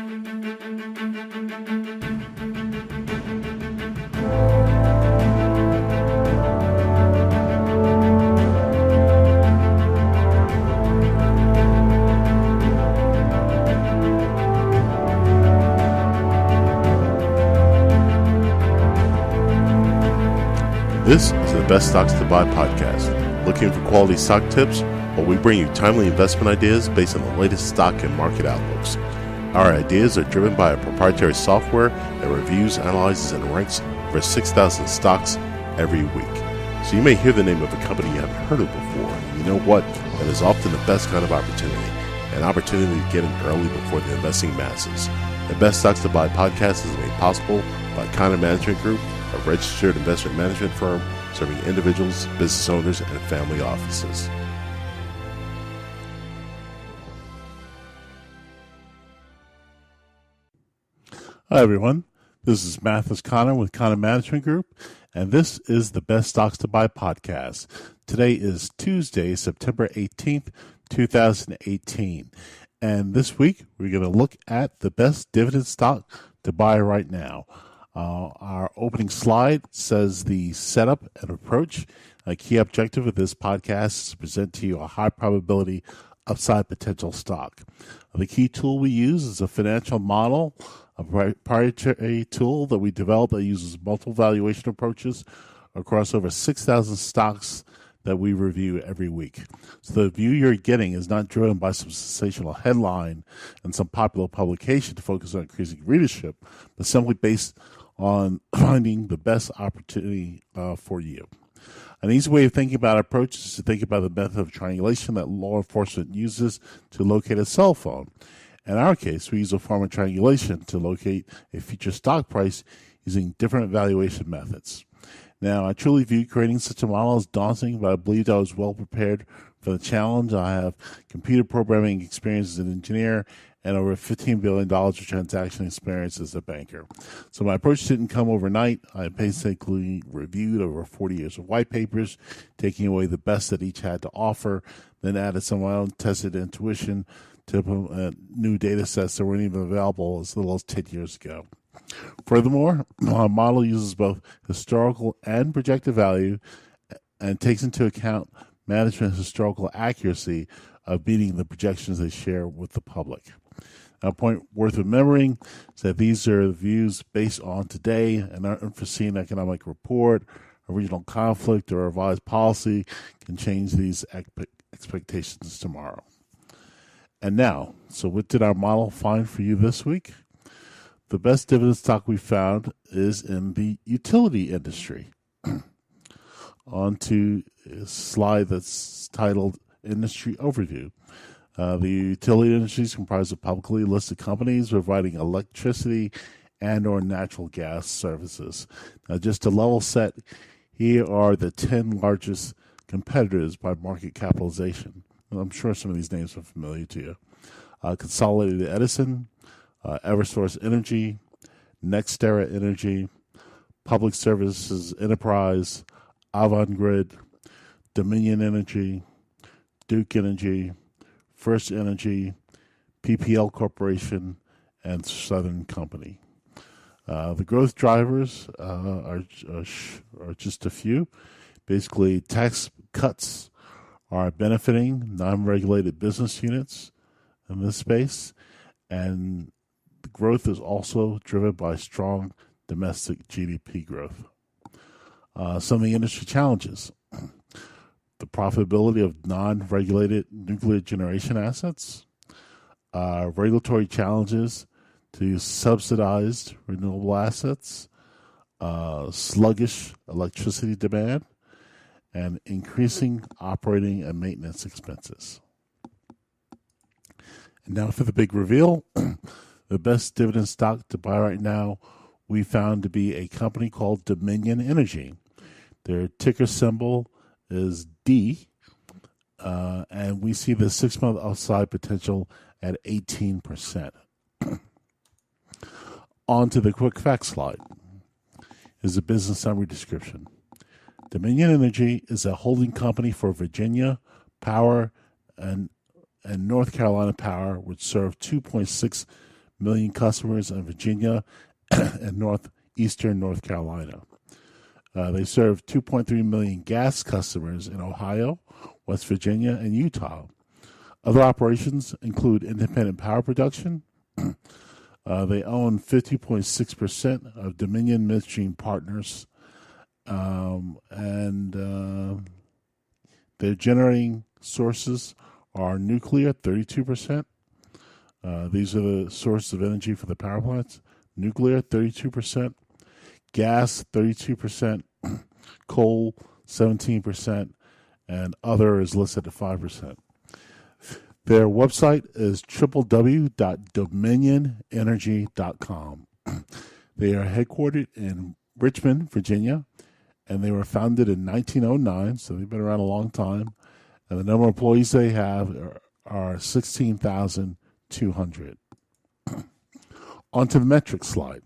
This is the Best Stocks to Buy podcast. Looking for quality stock tips? Well, we bring you timely investment ideas based on the latest stock and market outlooks. Our ideas are driven by a proprietary software that reviews, analyzes, and ranks over 6,000 stocks every week. So you may hear the name of a company you haven't heard of before. And you know what? That is often the best kind of opportunity. An opportunity to get in early before the investing masses. The Best Stocks to Buy podcast is made possible by Conner Management Group, a registered investment management firm serving individuals, business owners, and family offices. Hi, everyone. This is Mathis Conner with Conner Management Group, and this is the Best Stocks to Buy podcast. Today is Tuesday, September 18th, 2018. And this week, we're going to look at the best dividend stock to buy right now. Our opening slide says the setup and approach. A key objective of this podcast is to present to you a high probability upside potential stock. The key tool we use is a financial model, a proprietary tool that we developed that uses multiple valuation approaches across over 6,000 stocks that we review every week. So the view you're getting is not driven by some sensational headline and some popular publication to focus on increasing readership, but simply based on finding the best opportunity for you. An easy way of thinking about approach is to think about the method of triangulation that law enforcement uses to locate a cell phone. In our case, we use a form of triangulation to locate a future stock price using different valuation methods. Now, I truly view creating such a model as daunting, but I believed I was well prepared for the challenge. I have computer programming experience as an engineer and over $15 billion of transaction experience as a banker. So my approach didn't come overnight. I basically reviewed over 40 years of white papers, taking away the best that each had to offer, then added some of my own tested intuition to implement new data sets that weren't even available as little as 10 years ago. Furthermore, our model uses both historical and projected value and takes into account management's historical accuracy of beating the projections they share with the public. A point worth remembering is that these are the views based on today, an unforeseen economic report, a regional conflict, or a revised policy can change these expectations tomorrow. And now, so what did our model find for you this week? The best dividend stock we found is in the utility industry. On to a slide that's titled Industry Overview. The utility industry is comprised of publicly listed companies providing electricity and or natural gas services. Now, just to level set, here are the 10 largest competitors by market capitalization. I'm sure some of these names are familiar to you. Consolidated Edison, Eversource Energy, NextEra Energy, Public Services Enterprise, Avangrid, Dominion Energy, Duke Energy, First Energy, PPL Corporation, and Southern Company. The growth drivers are just a few. Basically, tax cuts are benefiting non-regulated business units in this space, and the growth is also driven by strong domestic GDP growth. Some of the industry challenges: the profitability of non-regulated nuclear generation assets, regulatory challenges to subsidized renewable assets, sluggish electricity demand, and increasing operating and maintenance expenses. And now for the big reveal. The best dividend stock to buy right now we found to be a company called Dominion Energy. Their ticker symbol is D, and we see the 6-month upside potential at 18%. On to the quick facts slide. Is a business summary description. Dominion Energy is a holding company for Virginia Power and North Carolina Power, which serve 2.6 million customers in Virginia and northeastern North Carolina. They serve 2.3 million gas customers in Ohio, West Virginia, and Utah. Other operations include independent power production. They own 50.6% of Dominion Midstream Partners, and their generating sources are nuclear, 32%. These are the sources of energy for the power plants. Nuclear, 32%. Gas, 32%. Coal, 17%. And other is listed at 5%. Their website is www.dominionenergy.com. They are headquartered in Richmond, Virginia, and they were founded in 1909, so they've been around a long time. And the number of employees they have are 16,200. On to the metrics slide.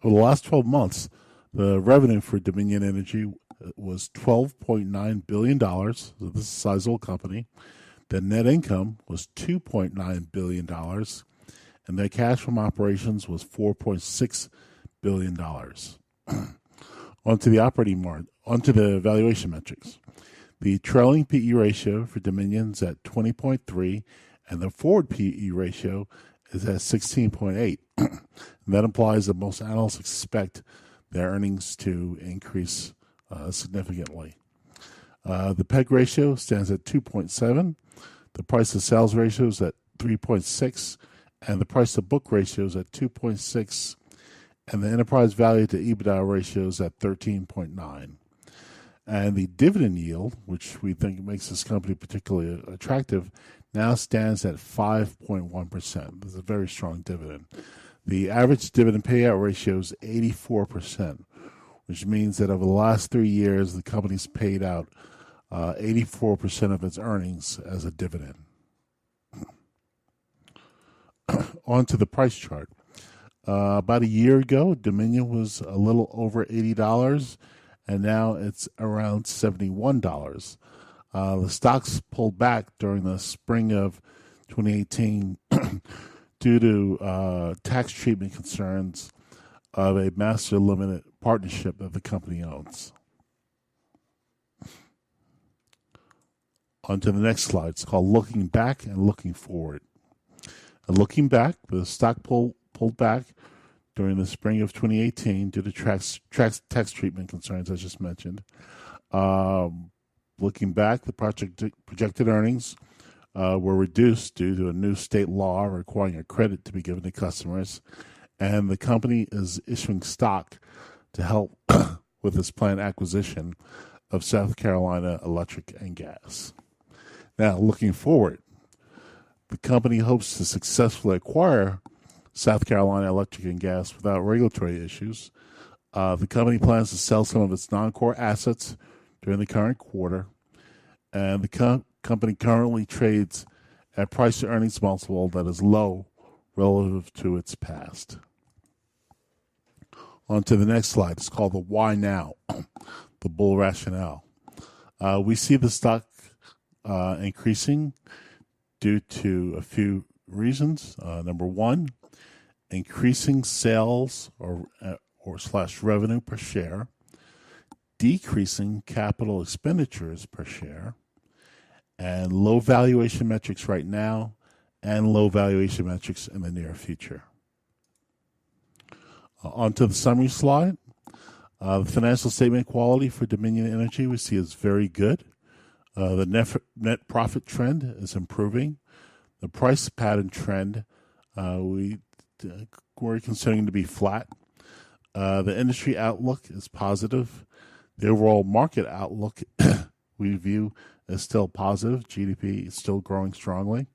Over the last 12 months, the revenue for Dominion Energy was $12.9 billion. So this is a sizable company. The net income was $2.9 billion, and their cash from operations was $4.6 billion. Onto the valuation metrics. The trailing PE ratio for Dominion is at 20.3, and the forward PE ratio is at 16.8. And that implies that most analysts expect their earnings to increase significantly. The PEG ratio stands at 2.7. The price to sales ratio is at 3.6, and the price to book ratio is at 2.6, and the enterprise value to EBITDA ratio is at 13.9. And the dividend yield, which we think makes this company particularly attractive, now stands at 5.1%. This is a very strong dividend. The average dividend payout ratio is 84%, which means that over the last 3 years, the company's paid out 84% of its earnings as a dividend. On to the price chart. About a year ago, Dominion was a little over $80, and now it's around $71. The stocks pulled back during the spring of 2018 due to tax treatment concerns of a master limited partnership that the company owns. On to the next slide. It's called Looking Back and Looking Forward. And looking back, the stock pulled back during the spring of 2018 due to tax treatment concerns I just mentioned. Looking back, the projected earnings were reduced due to a new state law requiring a credit to be given to customers, and the company is issuing stock to help with its planned acquisition of South Carolina Electric and Gas. Now, looking forward, the company hopes to successfully acquire South Carolina Electric and Gas without regulatory issues. The company plans to sell some of its non-core assets during the current quarter, and the company currently trades at price-to-earnings multiple that is low relative to its past. On to the next slide. It's called the Why Now, the bull rationale. We see the stock increasing due to a few reasons. Number one, increasing sales or revenue per share, decreasing capital expenditures per share, and low valuation metrics right now and low valuation metrics in the near future. On to the summary slide. The financial statement quality for Dominion Energy we see is very good. The net profit trend is improving. The price pattern trend we're considering to be flat. The industry outlook is positive. The overall market outlook we view as still positive. GDP is still growing strongly.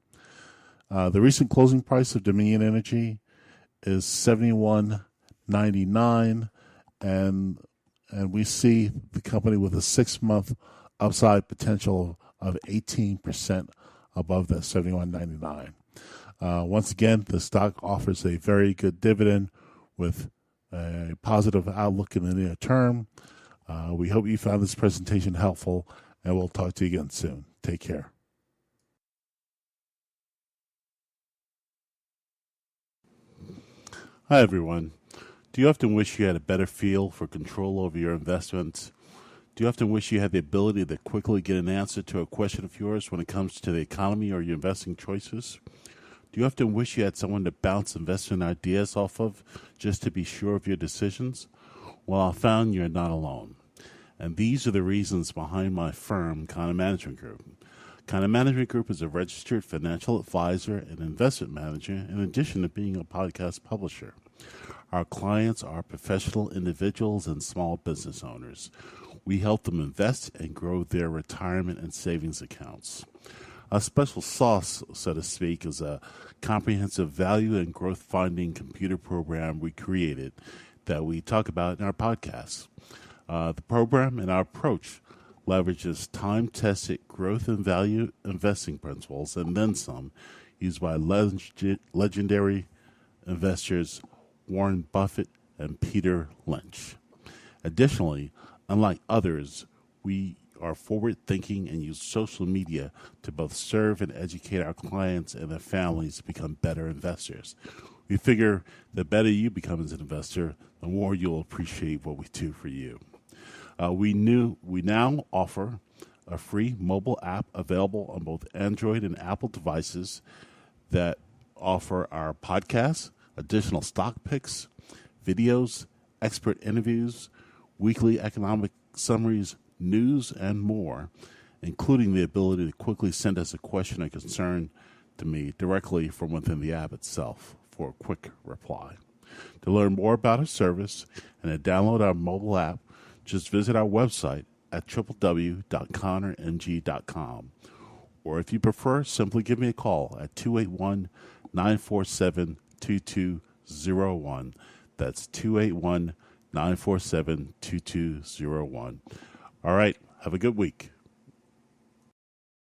The recent closing price of Dominion Energy is $71.99, and we see the company with a 6-month upside potential of 18% above that $71.99. Once again, the stock offers a very good dividend with a positive outlook in the near term. We hope you found this presentation helpful, and we'll talk to you again soon. Take care. Hi, everyone. Do you often wish you had a better feel for control over your investments? Do you often wish you had the ability to quickly get an answer to a question of yours when it comes to the economy or your investing choices? Do you often wish you had someone to bounce investment ideas off of just to be sure of your decisions? Well, I found you're not alone. And these are the reasons behind my firm, Kind Management Group. Kind Management Group is a registered financial advisor and investment manager in addition to being a podcast publisher. Our clients are professional individuals and small business owners. We help them invest and grow their retirement and savings accounts. A special sauce, so to speak, is a comprehensive value and growth finding computer program we created that we talk about in our podcast. The program and our approach leverages time-tested growth and value investing principles and then some used by legendary investors Warren Buffett and Peter Lynch. Additionally, unlike others, we are forward-thinking and use social media to both serve and educate our clients and their families to become better investors. We figure the better you become as an investor, the more you'll appreciate what we do for you. We now offer a free mobile app available on both Android and Apple devices that offer our podcasts, additional stock picks, videos, expert interviews, weekly economic summaries, news, and more, including the ability to quickly send us a question or concern to me directly from within the app itself for a quick reply. To learn more about our service and to download our mobile app, just visit our website at www.connorng.com. Or if you prefer, simply give me a call at 281-947-2201. That's 281-947-2201. All right, have a good week.